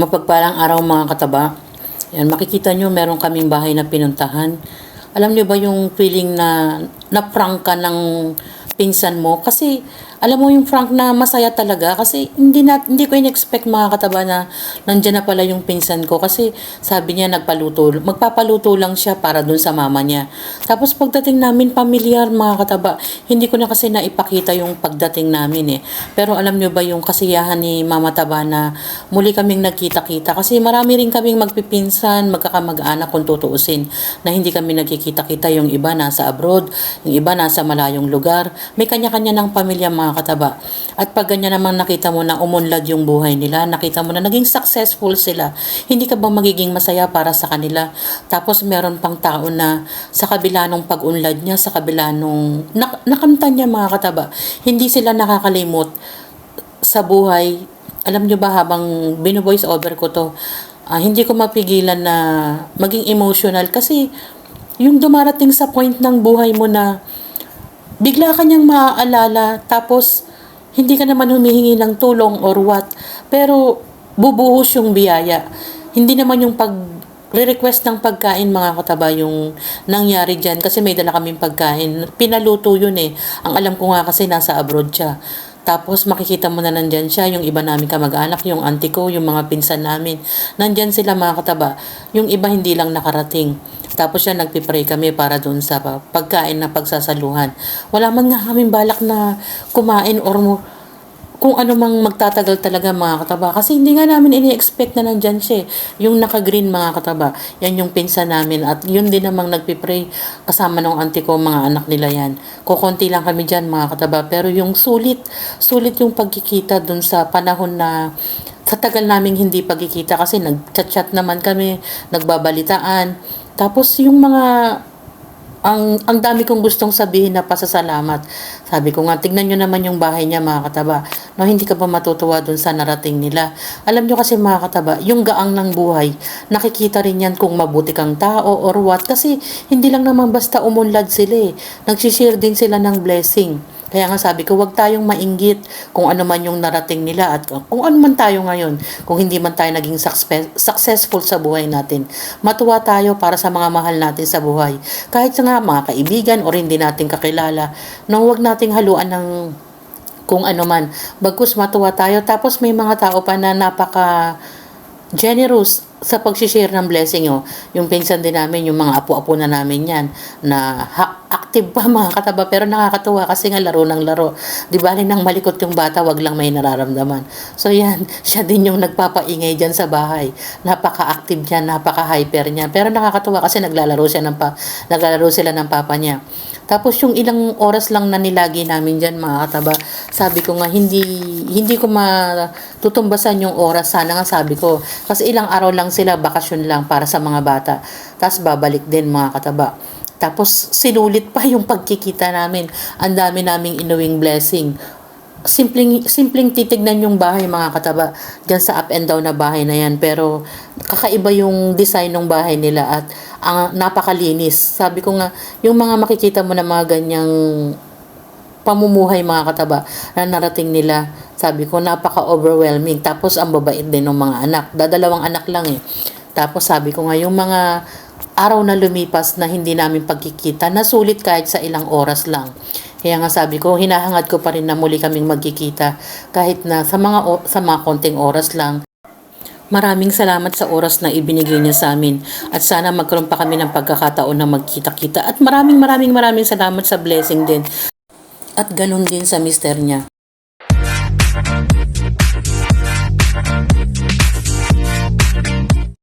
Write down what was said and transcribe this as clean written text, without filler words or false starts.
Mapagpalang araw mga kataba. Yan, makikita nyo meron kaming bahay na pinuntahan. Alam nyo ba yung feeling na na-prank ka ng pinsan mo? Kasi alam mo yung prank na masaya talaga kasi hindi ko in-expect mga kataba na nandiyan na pala yung pinsan ko kasi sabi niya magpapaluto lang siya para dun sa mama niya. Tapos pagdating namin pamilyar mga kataba, hindi ko na kasi naipakita yung pagdating namin eh. Pero alam nyo ba yung kasiyahan ni Mama Taba na muli kaming nagkita-kita kasi marami rin kaming magpipinsan, magkakamag-anak kung tutuusin na hindi kami nagkikita-kita, yung iba nasa abroad, yung iba nasa malayong lugar, may kanya-kanya ng pamilya mga kataba. At pag ganyan naman nakita mo na umunlad yung buhay nila, nakita mo na naging successful sila, hindi ka ba magiging masaya para sa kanila? Tapos meron pang tao na sa kabila nung pag-unlad niya, sa kabila nung nakanta niya mga kataba, hindi sila nakakalimot sa buhay. Alam nyo ba habang bino-voice over ko to, hindi ko mapigilan na maging emotional kasi yung dumarating sa point ng buhay mo na bigla ka niyang maaalala tapos hindi ka naman humihingi ng tulong or what. Pero bubuhos yung biyaya. Hindi naman yung request ng pagkain mga kataba yung nangyari dyan kasi may dala kaming pagkain. Pinaluto yun eh. Ang alam ko nga kasi nasa abroad siya. Tapos makikita mo na nandyan siya, yung iba namin kamag-anak, yung auntie ko, yung mga pinsan namin. Nandyan sila mga kataba. Yung iba hindi lang nakarating. Tapos siya nagpipray kami para doon sa pagkain na pagsasaluhan. Wala man nga kaming balak na kumain or kung ano mang magtatagal talaga mga kataba. Kasi hindi nga namin ini-expect na nandyan siya. Yung naka-green mga kataba, yan yung pinsan namin. At yun din namang nagpipray kasama ng auntie ko, mga anak nila yan. Kukunti lang kami dyan mga kataba. Pero yung sulit yung pagkikita dun sa panahon na sa tagal naming hindi pagkikita kasi nag-chat-chat naman kami, nagbabalitaan. Tapos yung mga ang dami kong gustong sabihin na pasasalamat. Sabi ko nga, tignan nyo naman yung bahay niya mga kataba. No, hindi ka ba matutuwa dun sa narating nila? Alam nyo kasi mga kataba, yung gaang ng buhay, nakikita rin yan kung mabuti kang tao or what. Kasi hindi lang naman basta umunlad sila eh. Nagsishare din sila ng blessing. Kaya nga sabi ko, wag tayong mainggit kung ano man yung narating nila at kung ano man tayo ngayon, kung hindi man tayo naging successful sa buhay natin. Matuwa tayo para sa mga mahal natin sa buhay. Kahit sa nga mga kaibigan o hindi natin kakilala, no, wag nating haluan ng kung ano man. Bagkus matuwa tayo. Tapos may mga tao pa na napaka generous sa pag-share ng blessing. Yung pinsan din namin, yung mga apo-apo na namin yan, na active pa mga kataba, pero nakakatuwa kasi nga laro ng laro. Di ba nang malikot yung bata, wag lang may nararamdaman. So yan, siya din yung nagpapaingay dyan sa bahay. Napaka-active niya, napaka-hyper niya. Pero nakakatuwa kasi naglalaro sila ng papa niya. Tapos yung ilang oras lang na nilagi namin dyan mga kataba, sabi ko nga hindi ko matutumbasan yung oras. Sana nga sabi ko, kasi ilang araw lang sila, bakasyon lang para sa mga bata. Tapos babalik din mga kataba. Tapos sinulit pa yung pagkikita namin. Ang dami naming inuwing blessing. Simpleng titignan yung bahay mga kataba dyan sa up and down na bahay na yan, pero kakaiba yung design ng bahay nila at ang napakalinis. Sabi ko nga, yung mga makikita mo na mga ganyang pamumuhay mga kataba na narating nila, sabi ko napaka-overwhelming. Tapos ang babait din ng mga anak, dadalawang anak lang eh. Tapos sabi ko nga, yung mga araw na lumipas na hindi namin pagkikita, nasulit kahit sa ilang oras lang. Kaya nga sabi ko, hinahangad ko pa rin na muli kaming magkikita kahit na sa mga konting oras lang. Maraming salamat sa oras na ibinigay niya sa amin at sana magkaroon pa kami ng pagkakataon na magkita-kita at maraming salamat sa blessing din at ganun din sa mister niya.